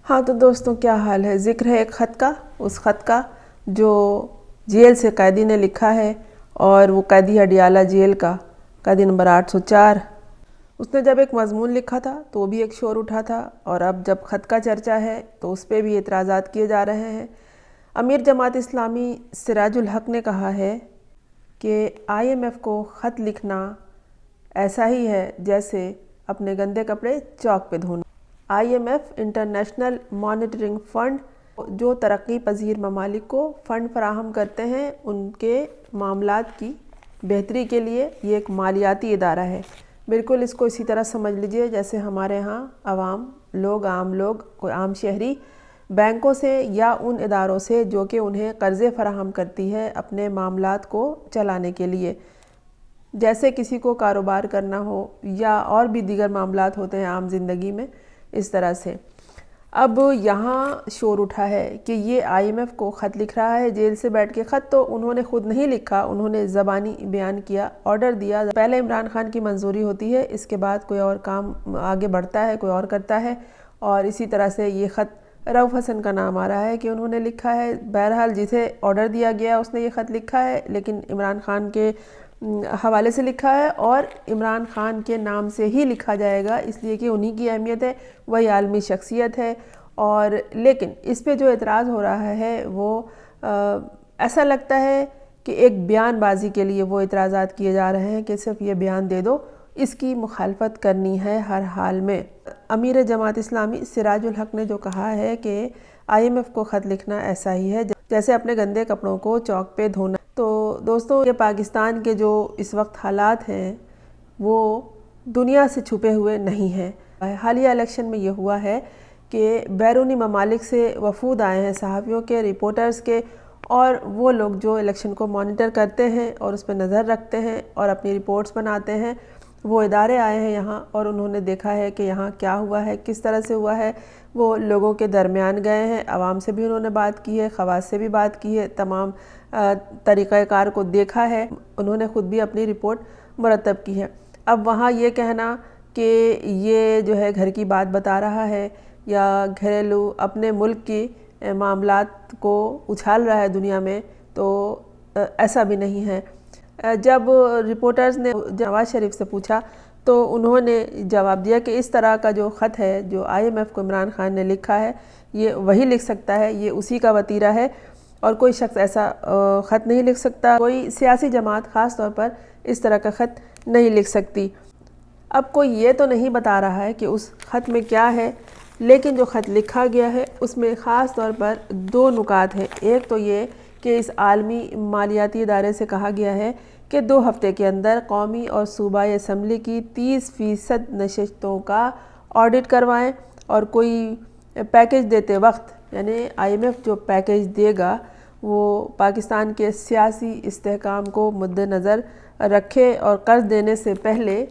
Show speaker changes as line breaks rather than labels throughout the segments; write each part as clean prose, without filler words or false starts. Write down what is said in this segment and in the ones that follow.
ہاں تو دوستوں کیا حال ہے؟ ذکر ہے ایک خط کا، اس خط کا جو جیل سے قیدی نے لکھا ہے، اور وہ قیدی اڈیالہ جیل کا قیدی نمبر 804۔ اس نے جب ایک مضمون لکھا تھا تو وہ بھی ایک شور اٹھا تھا، اور اب جب خط کا چرچا ہے تو اس پہ بھی اعتراضات کیے جا رہے ہیں۔ امیر جماعت اسلامی سراج الحق نے کہا ہے کہ IMF کو خط لکھنا ایسا ہی ہے جیسے اپنے گندے کپڑے چوک پہ دھونا۔ IMF انٹرنیشنل مانیٹرنگ فنڈ جو ترقی پذیر ممالک کو فنڈ فراہم کرتے ہیں ان کے معاملات کی بہتری کے لیے، یہ ایک مالیاتی ادارہ ہے۔ بالکل اس کو اسی طرح سمجھ لیجئے جیسے ہمارے ہاں عام لوگ کوئی عام شہری بینکوں سے یا ان اداروں سے جو کہ انہیں قرضے فراہم کرتی ہے اپنے معاملات کو چلانے کے لیے، جیسے کسی کو کاروبار کرنا ہو یا اور بھی دیگر معاملات ہوتے ہیں عام زندگی میں، اس طرح سے۔ اب یہاں شور اٹھا ہے کہ یہ IMF کو خط لکھ رہا ہے جیل سے بیٹھ کے۔ خط تو انہوں نے خود نہیں لکھا، انہوں نے زبانی بیان کیا، آرڈر دیا۔ پہلے عمران خان کی منظوری ہوتی ہے، اس کے بعد کوئی اور کام آگے بڑھتا ہے، کوئی اور کرتا ہے، اور اسی طرح سے یہ خط رؤف حسن کا نام آ رہا ہے کہ انہوں نے لکھا ہے۔ بہرحال جسے آرڈر دیا گیا اس نے یہ خط لکھا ہے، لیکن عمران خان کے حوالے سے لکھا ہے، اور عمران خان کے نام سے ہی لکھا جائے گا، اس لیے کہ انہی کی اہمیت ہے، وہی عالمی شخصیت ہے۔ اور لیکن اس پہ جو اعتراض ہو رہا ہے وہ ایسا لگتا ہے کہ ایک بیان بازی کے لیے وہ اعتراضات کیے جا رہے ہیں کہ صرف یہ بیان دے دو، اس کی مخالفت کرنی ہے ہر حال میں۔ امیر جماعت اسلامی سراج الحق نے جو کہا ہے کہ IMF کو خط لکھنا ایسا ہی ہے جیسے اپنے گندے کپڑوں کو چوک پہ دھونا۔ تو دوستوں یہ پاکستان کے جو اس وقت حالات ہیں وہ دنیا سے چھپے ہوئے نہیں ہیں۔ حالیہ الیکشن میں یہ ہوا ہے کہ بیرونی ممالک سے وفود آئے ہیں، صحافیوں کے، رپورٹرز کے، اور وہ لوگ جو الیکشن کو مانیٹر کرتے ہیں اور اس پہ نظر رکھتے ہیں اور اپنی رپورٹس بناتے ہیں، وہ ادارے آئے ہیں یہاں، اور انہوں نے دیکھا ہے کہ یہاں کیا ہوا ہے، کس طرح سے ہوا ہے۔ وہ لوگوں کے درمیان گئے ہیں، عوام سے بھی انہوں نے بات کی ہے، خواص سے بھی بات کی ہے، تمام طریقہ کار کو دیکھا ہے، انہوں نے خود بھی اپنی رپورٹ مرتب کی ہے۔ اب وہاں یہ کہنا کہ یہ جو ہے گھر کی بات بتا رہا ہے یا گھریلو اپنے ملک کی معاملات کو اچھال رہا ہے دنیا میں، تو ایسا بھی نہیں ہے۔ جب رپورٹرز نے نواز شریف سے پوچھا تو انہوں نے جواب دیا کہ اس طرح کا جو خط ہے جو IMF کو عمران خان نے لکھا ہے یہ وہی لکھ سکتا ہے، یہ اسی کا وتیرہ ہے، اور کوئی شخص ایسا خط نہیں لکھ سکتا، کوئی سیاسی جماعت خاص طور پر اس طرح کا خط نہیں لکھ سکتی۔ اب کوئی یہ تو نہیں بتا رہا ہے کہ اس خط میں کیا ہے، لیکن جو خط لکھا گیا ہے اس میں خاص طور پر دو نکات ہیں۔ ایک تو یہ کہ اس عالمی مالیاتی ادارے سے کہا گیا ہے کہ 2 ہفتے کے اندر قومی اور صوبائی اسمبلی کی 30% نشستوں کا آڈٹ کروائیں، اور کوئی پیکج دیتے وقت، یعنی IMF جو پیکج دے گا وہ پاکستان کے سیاسی استحکام کو مد نظر رکھے اور قرض دینے سے پہلے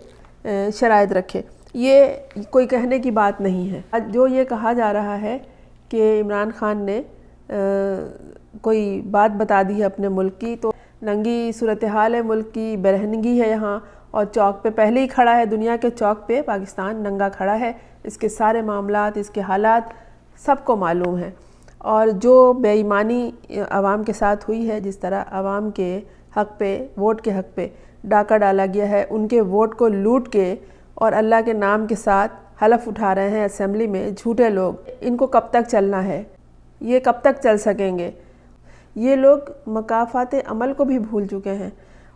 شرائط رکھے۔ یہ کوئی کہنے کی بات نہیں ہے۔ جو یہ کہا جا رہا ہے کہ عمران خان نے کوئی بات بتا دی ہے اپنے ملک کی، تو ننگی صورتحال ہے، ملک کی برہنگی ہے یہاں، اور چوک پہ پہلے ہی کھڑا ہے، دنیا کے چوک پہ پاکستان ننگا کھڑا ہے، اس کے سارے معاملات، اس کے حالات سب کو معلوم ہیں۔ اور جو بے ایمانی عوام کے ساتھ ہوئی ہے، جس طرح عوام کے حق پہ، ووٹ کے حق پہ ڈاکہ ڈالا گیا ہے، ان کے ووٹ کو لوٹ کے اور اللہ کے نام کے ساتھ حلف اٹھا رہے ہیں اسمبلی میں جھوٹے لوگ، ان کو کب تک چلنا ہے؟ یہ کب تک چل سکیں گے؟ یہ لوگ مکافات عمل کو بھی بھول چکے ہیں،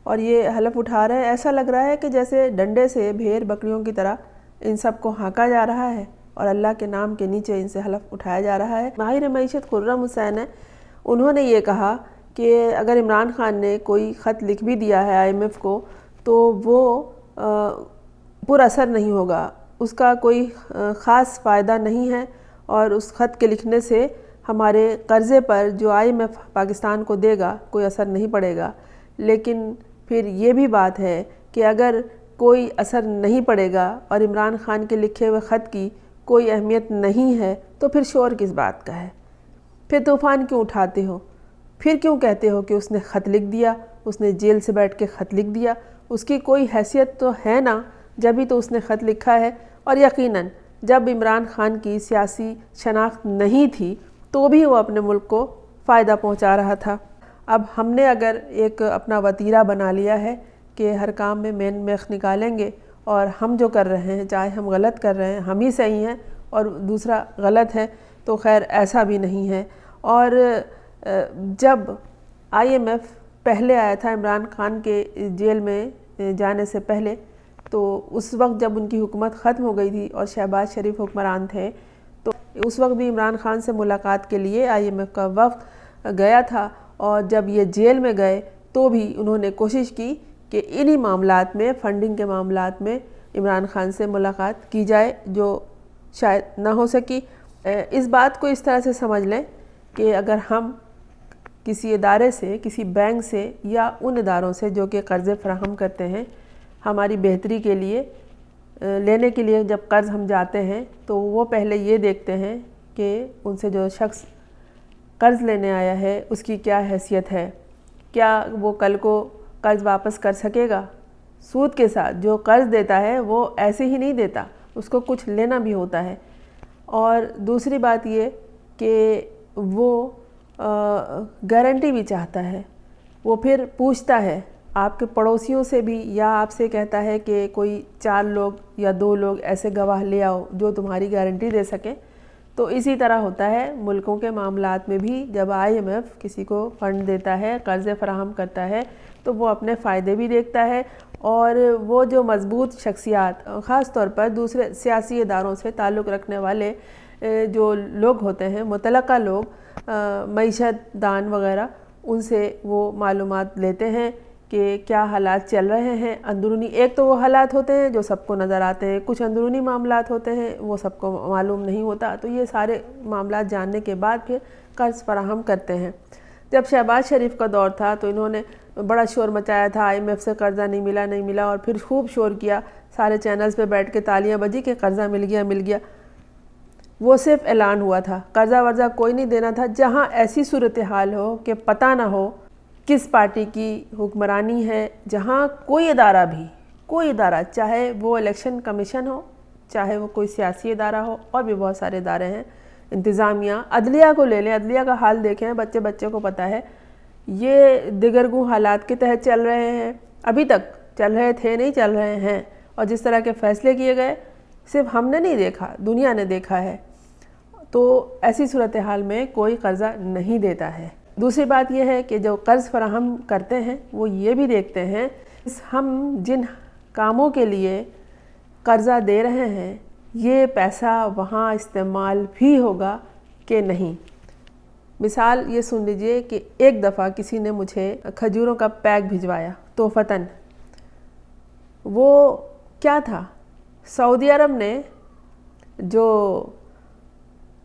اور یہ حلف اٹھا رہے ہیں۔ ایسا لگ رہا ہے کہ جیسے ڈنڈے سے بھیڑ بکریوں کی طرح ان سب کو ہانکا جا رہا ہے اور اللہ کے نام کے نیچے ان سے حلف اٹھایا جا رہا ہے۔ ماہر معیشت خرم حسین ہے، انہوں نے یہ کہا کہ اگر عمران خان نے کوئی خط لکھ بھی دیا ہے IMF کو تو وہ پر اثر نہیں ہوگا، اس کا کوئی خاص فائدہ نہیں ہے، اور اس خط کے لکھنے سے ہمارے قرضے پر جو IMF پاکستان کو دے گا کوئی اثر نہیں پڑے گا۔ لیکن پھر یہ بھی بات ہے کہ اگر کوئی اثر نہیں پڑے گا اور عمران خان کے لکھے ہوئے خط کی کوئی اہمیت نہیں ہے تو پھر شور کس بات کا ہے؟ پھر طوفان کیوں اٹھاتے ہو؟ پھر کیوں کہتے ہو کہ اس نے خط لکھ دیا، اس نے جیل سے بیٹھ کے خط لکھ دیا؟ اس کی کوئی حیثیت تو ہے نا، جبھی تو اس نے خط لکھا ہے، اور یقیناً جب عمران خان کی سیاسی شناخت نہیں تھی تو بھی وہ اپنے ملک کو فائدہ پہنچا رہا تھا۔ اب ہم نے اگر ایک اپنا وتیرہ بنا لیا ہے کہ ہر کام میں مین میخ نکالیں گے اور ہم جو کر رہے ہیں چاہے ہم غلط کر رہے ہیں ہم ہی صحیح ہیں اور دوسرا غلط ہے، تو خیر ایسا بھی نہیں ہے۔ اور جب IMF پہلے آیا تھا عمران خان کے جیل میں جانے سے پہلے، تو اس وقت جب ان کی حکومت ختم ہو گئی تھی اور شہباز شریف حکمران تھے، تو اس وقت بھی عمران خان سے ملاقات کے لیے IMF کا وفد گیا تھا، اور جب یہ جیل میں گئے تو بھی انہوں نے کوشش کی کہ انہی معاملات میں، فنڈنگ کے معاملات میں عمران خان سے ملاقات کی جائے، جو شاید نہ ہو سکی۔ اس بات کو اس طرح سے سمجھ لیں کہ اگر ہم کسی ادارے سے، کسی بینک سے یا ان اداروں سے جو کہ قرضے فراہم کرتے ہیں ہماری بہتری کے لیے، لینے کے لیے جب قرض ہم جاتے ہیں تو وہ پہلے یہ دیکھتے ہیں کہ ان سے جو شخص قرض لینے آیا ہے اس کی کیا حیثیت ہے، کیا وہ کل کو قرض واپس کر سکے گا۔ سود کے ساتھ جو قرض دیتا ہے وہ ایسے ہی نہیں دیتا، اس کو کچھ لینا بھی ہوتا ہے۔ اور دوسری بات یہ کہ وہ گارنٹی بھی چاہتا ہے، وہ پھر پوچھتا ہے آپ کے پڑوسیوں سے بھی، یا آپ سے کہتا ہے کہ کوئی 4 لوگ یا 2 لوگ ایسے گواہ لے آؤ جو تمہاری گارنٹی دے سکیں۔ تو اسی طرح ہوتا ہے ملکوں کے معاملات میں بھی، جب IMF کسی کو فنڈ دیتا ہے، قرضے فراہم کرتا ہے، تو وہ اپنے فائدے بھی دیکھتا ہے، اور وہ جو مضبوط شخصیات، خاص طور پر دوسرے سیاسی اداروں سے تعلق رکھنے والے جو لوگ ہوتے ہیں، متعلقہ لوگ، معیشت دان وغیرہ، ان سے وہ معلومات لیتے ہیں کہ کیا حالات چل رہے ہیں اندرونی۔ ایک تو وہ حالات ہوتے ہیں جو سب کو نظر آتے ہیں، کچھ اندرونی معاملات ہوتے ہیں وہ سب کو معلوم نہیں ہوتا، تو یہ سارے معاملات جاننے کے بعد پھر قرض فراہم کرتے ہیں۔ جب شہباز شریف کا دور تھا تو انہوں نے بڑا شور مچایا تھا، IMF سے قرضہ نہیں ملا، اور پھر خوب شور کیا، سارے چینلز پہ بیٹھ کے تالیاں بجی کہ قرضہ مل گیا۔ وہ صرف اعلان ہوا تھا، قرضہ ورضہ کوئی نہیں دینا تھا۔ جہاں ایسی صورتحال ہو کہ پتہ نہ ہو کس پارٹی کی حکمرانی ہے، جہاں کوئی ادارہ چاہے وہ الیکشن کمیشن ہو، چاہے وہ کوئی سیاسی ادارہ ہو، اور بھی بہت سارے ادارے ہیں، انتظامیہ، عدلیہ کو لے لیں، عدلیہ کا حال دیکھیں، بچے کو پتہ ہے یہ دگرگوں حالات کے تحت چل رہے ہیں، ابھی تک چل رہے تھے، نہیں چل رہے ہیں، اور جس طرح کے فیصلے کیے گئے صرف ہم نے نہیں دیکھا، دنیا نے دیکھا ہے۔ تو ایسی صورتحال میں کوئی قرضہ نہیں دیتا ہے۔ دوسری بات یہ ہے کہ جو قرض فراہم کرتے ہیں وہ یہ بھی دیکھتے ہیں ہم جن کاموں کے لیے قرضہ دے رہے ہیں یہ پیسہ وہاں استعمال بھی ہوگا کہ نہیں۔ مثال یہ سن لیجئے کہ ایک دفعہ کسی نے مجھے کھجوروں کا پیک بھجوایا تحفتاً۔ وہ کیا تھا؟ سعودی عرب نے جو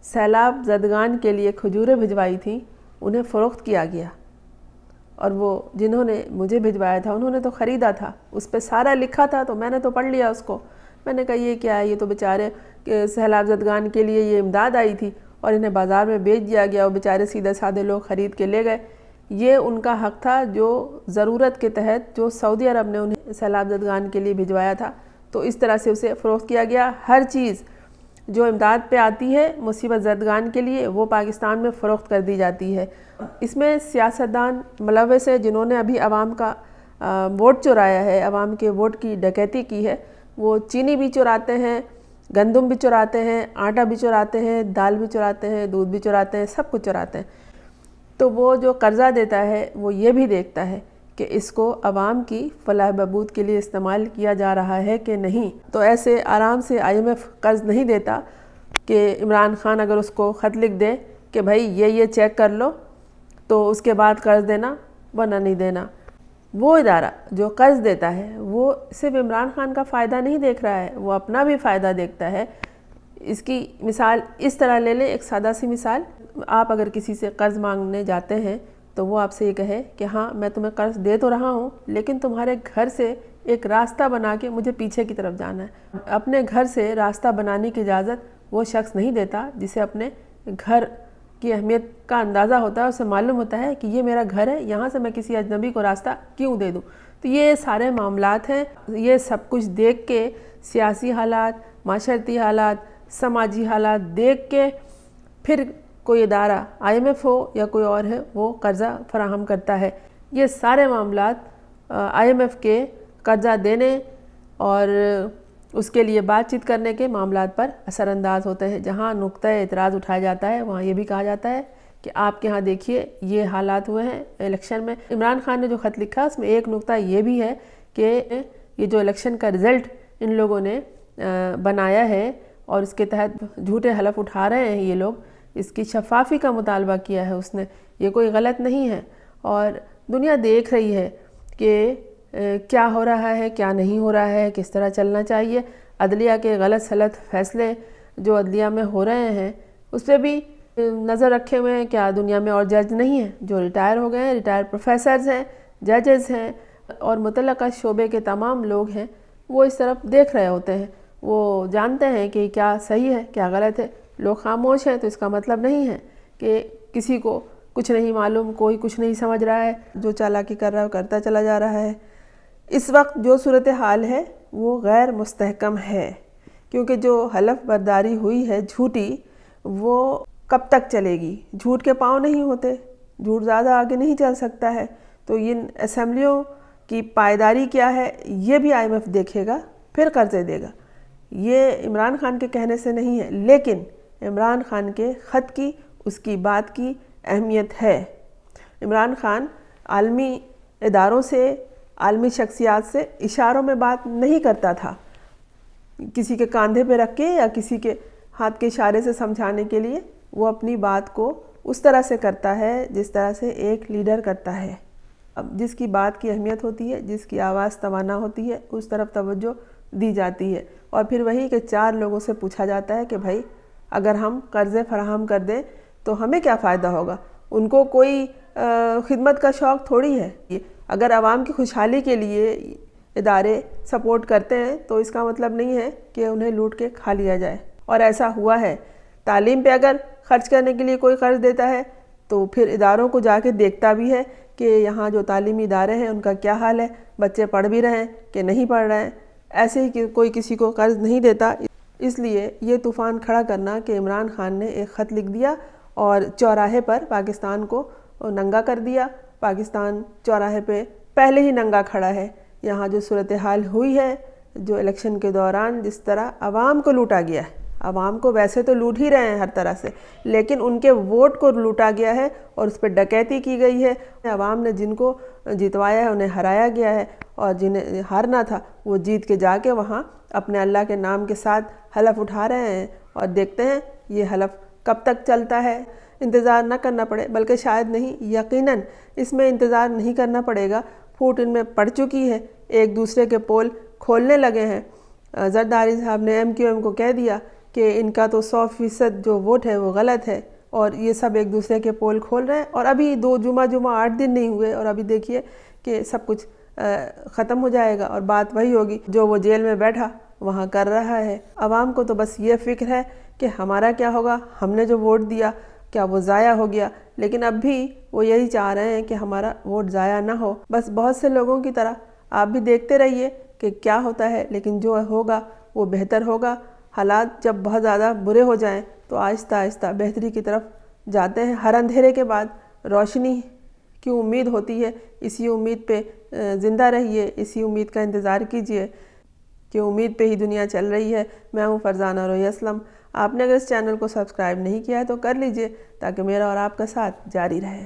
سیلاب زدگان کے لیے کھجوریں بھجوائی تھیں انہیں فروخت کیا گیا، اور وہ جنہوں نے مجھے بھجوایا تھا انہوں نے تو خریدا تھا، اس پہ سارا لکھا تھا، تو میں نے تو پڑھ لیا اس کو۔ میں نے کہا یہ کیا ہے، یہ تو بیچارے سیلاب زدگان کے لیے یہ امداد آئی تھی اور انہیں بازار میں بیچ دیا گیا، وہ بیچارے سیدھے سادے لوگ خرید کے لے گئے۔ یہ ان کا حق تھا جو ضرورت کے تحت جو سعودی عرب نے انہیں سیلاب زدگان کے لیے بھجوایا تھا، تو اس طرح سے اسے فروخت کیا گیا۔ ہر چیز جو امداد پہ آتی ہے مصیبت زدگان کے لیے وہ پاکستان میں فروخت کر دی جاتی ہے۔ اس میں سیاستدان ملوث ہے جنہوں نے ابھی عوام کا ووٹ چرایا ہے، عوام کے ووٹ کی ڈکیتی کی ہے، وہ چینی بھی چراتے ہیں، گندم بھی چراتے ہیں، آٹا بھی چراتے ہیں، دال بھی چراتے ہیں، دودھ بھی چراتے ہیں، سب کچھ چراتے ہیں۔ تو وہ جو قرضہ دیتا ہے وہ یہ بھی دیکھتا ہے کہ اس کو عوام کی فلاح بہبود کے لیے استعمال کیا جا رہا ہے کہ نہیں۔ تو ایسے آرام سے IMF قرض نہیں دیتا کہ عمران خان اگر اس کو خط لکھ دے کہ بھائی یہ چیک کر لو تو اس کے بعد قرض دینا ورنہ نہیں دینا۔ وہ ادارہ جو قرض دیتا ہے وہ صرف عمران خان کا فائدہ نہیں دیکھ رہا ہے، وہ اپنا بھی فائدہ دیکھتا ہے۔ اس کی مثال اس طرح لے لیں، ایک سادہ سی مثال، آپ اگر کسی سے قرض مانگنے جاتے ہیں تو وہ آپ سے یہ کہے کہ ہاں میں تمہیں قرض دے تو رہا ہوں لیکن تمہارے گھر سے ایک راستہ بنا کے مجھے پیچھے کی طرف جانا ہے۔ اپنے گھر سے راستہ بنانے کی اجازت وہ شخص نہیں دیتا جسے اپنے گھر کی اہمیت کا اندازہ ہوتا ہے، اسے معلوم ہوتا ہے کہ یہ میرا گھر ہے، یہاں سے میں کسی اجنبی کو راستہ کیوں دے دوں۔ تو یہ سارے معاملات ہیں، یہ سب کچھ دیکھ کے سیاسی حالات، معاشرتی حالات، سماجی حالات دیکھ کے پھر کوئی ادارہ IMF ہو یا کوئی اور ہے وہ قرضہ فراہم کرتا ہے۔ یہ سارے معاملات IMF کے قرضہ دینے اور اس کے لیے بات چیت کرنے کے معاملات پر اثر انداز ہوتے ہیں۔ جہاں نقطہ اعتراض اٹھایا جاتا ہے وہاں یہ بھی کہا جاتا ہے کہ آپ کے ہاں دیکھیے یہ حالات ہوئے ہیں الیکشن میں۔ عمران خان نے جو خط لکھا اس میں ایک نقطہ یہ بھی ہے کہ یہ جو الیکشن کا رزلٹ ان لوگوں نے بنایا ہے اور اس کے تحت جھوٹے حلف اٹھا رہے ہیں یہ لوگ، اس کی شفافی کا مطالبہ کیا ہے اس نے، یہ کوئی غلط نہیں ہے اور دنیا دیکھ رہی ہے کہ کیا ہو رہا ہے کیا نہیں ہو رہا ہے، کس طرح چلنا چاہیے۔ عدلیہ کے غلط سلط فیصلے جو عدلیہ میں ہو رہے ہیں اس پہ بھی نظر رکھے ہوئے ہیں۔ کیا دنیا میں اور جج نہیں ہیں جو ریٹائر ہو گئے ہیں؟ ریٹائر پروفیسرز ہیں، ججز ہیں اور متعلقہ شعبے کے تمام لوگ ہیں، وہ اس طرف دیکھ رہے ہوتے ہیں، وہ جانتے ہیں کہ کیا صحیح ہے کیا غلط ہے۔ لوگ خاموش ہیں تو اس کا مطلب نہیں ہے کہ کسی کو کچھ نہیں معلوم، کوئی کچھ نہیں سمجھ رہا ہے، جو چالاکی کر رہا ہے وہ کرتا چلا جا رہا ہے۔ اس وقت جو صورتحال ہے وہ غیر مستحکم ہے کیونکہ جو حلف برداری ہوئی ہے جھوٹی وہ کب تک چلے گی؟ جھوٹ کے پاؤں نہیں ہوتے، جھوٹ زیادہ آگے نہیں چل سکتا ہے۔ تو ان اسمبلیوں کی پائیداری کیا ہے یہ بھی IMF دیکھے گا، پھر قرضے دے گا۔ یہ عمران خان کے کہنے سے نہیں ہے لیکن عمران خان کے خط کی، اس کی بات کی اہمیت ہے۔ عمران خان عالمی اداروں سے، عالمی شخصیات سے اشاروں میں بات نہیں کرتا تھا، کسی کے کاندھے پہ رکھ کے یا کسی کے ہاتھ کے اشارے سے سمجھانے کے لیے۔ وہ اپنی بات کو اس طرح سے کرتا ہے جس طرح سے ایک لیڈر کرتا ہے۔ اب جس کی بات کی اہمیت ہوتی ہے، جس کی آواز توانا ہوتی ہے، اس طرف توجہ دی جاتی ہے اور پھر وہی کہ 4 لوگوں سے پوچھا جاتا ہے کہ بھائی اگر ہم قرضے فراہم کر دیں تو ہمیں کیا فائدہ ہوگا؟ ان کو کوئی خدمت کا شوق تھوڑی ہے۔ اگر عوام کی خوشحالی کے لیے ادارے سپورٹ کرتے ہیں تو اس کا مطلب نہیں ہے کہ انہیں لوٹ کے کھا لیا جائے، اور ایسا ہوا ہے۔ تعلیم پہ اگر خرچ کرنے کے لیے کوئی قرض دیتا ہے تو پھر اداروں کو جا کے دیکھتا بھی ہے کہ یہاں جو تعلیمی ادارے ہیں ان کا کیا حال ہے، بچے پڑھ بھی رہے ہیں کہ نہیں پڑھ رہے ہیں۔ ایسے ہی کوئی کسی کو قرض نہیں دیتا۔ اس لیے یہ طوفان کھڑا کرنا کہ عمران خان نے ایک خط لکھ دیا اور چوراہے پر پاکستان کو ننگا کر دیا۔ پاکستان چوراہے پہ پہلے ہی ننگا کھڑا ہے۔ یہاں جو صورتحال ہوئی ہے، جو الیکشن کے دوران جس طرح عوام کو لوٹا گیا ہے، عوام کو ویسے تو لوٹ ہی رہے ہیں ہر طرح سے، لیکن ان کے ووٹ کو لوٹا گیا ہے اور اس پہ ڈکیتی کی گئی ہے۔ عوام نے جن کو جتوایا ہے انہیں ہرایا گیا ہے، اور جنہیں ہارنا تھا وہ جیت کے جا کے وہاں اپنے اللہ کے نام کے ساتھ حلف اٹھا رہے ہیں، اور دیکھتے ہیں یہ حلف کب تک چلتا ہے۔ انتظار نہ کرنا پڑے، بلکہ شاید نہیں، یقیناً اس میں انتظار نہیں کرنا پڑے گا۔ پھوٹ ان میں پڑ چکی ہے، ایک دوسرے کے پول کھولنے لگے ہیں۔ زرداری صاحب نے MQM کو کہہ دیا کہ ان کا تو 100% جو ووٹ ہے وہ غلط ہے، اور یہ سب ایک دوسرے کے پول کھول رہے ہیں، اور ابھی 2 جمعہ 8 دن نہیں ہوئے اور ابھی دیکھیے کہ سب کچھ ختم ہو جائے گا اور بات وہی ہوگی جو وہ جیل میں بیٹھا وہاں کر رہا ہے۔ عوام کو تو بس یہ فکر ہے کہ ہمارا کیا ہوگا، ہم نے جو ووٹ دیا کیا وہ ضائع ہو گیا، لیکن اب بھی وہ یہی چاہ رہے ہیں کہ ہمارا ووٹ ضائع نہ ہو۔ بس بہت سے لوگوں کی طرح آپ بھی دیکھتے رہیے کہ کیا ہوتا ہے، لیکن جو ہوگا وہ بہتر ہوگا۔ حالات جب بہت زیادہ برے ہو جائیں تو آہستہ آہستہ بہتری کی طرف جاتے ہیں۔ ہر اندھیرے کے بعد روشنی کی امید ہوتی ہے، اسی امید پہ زندہ رہیے، اسی امید کا انتظار کیجیے کہ امید پہ ہی دنیا چل رہی ہے۔ میں ہوں فرزانہ روحی اسلم۔ آپ نے اگر اس چینل کو سبسکرائب نہیں کیا ہے تو کر لیجئے تاکہ میرا اور آپ کا ساتھ جاری رہے۔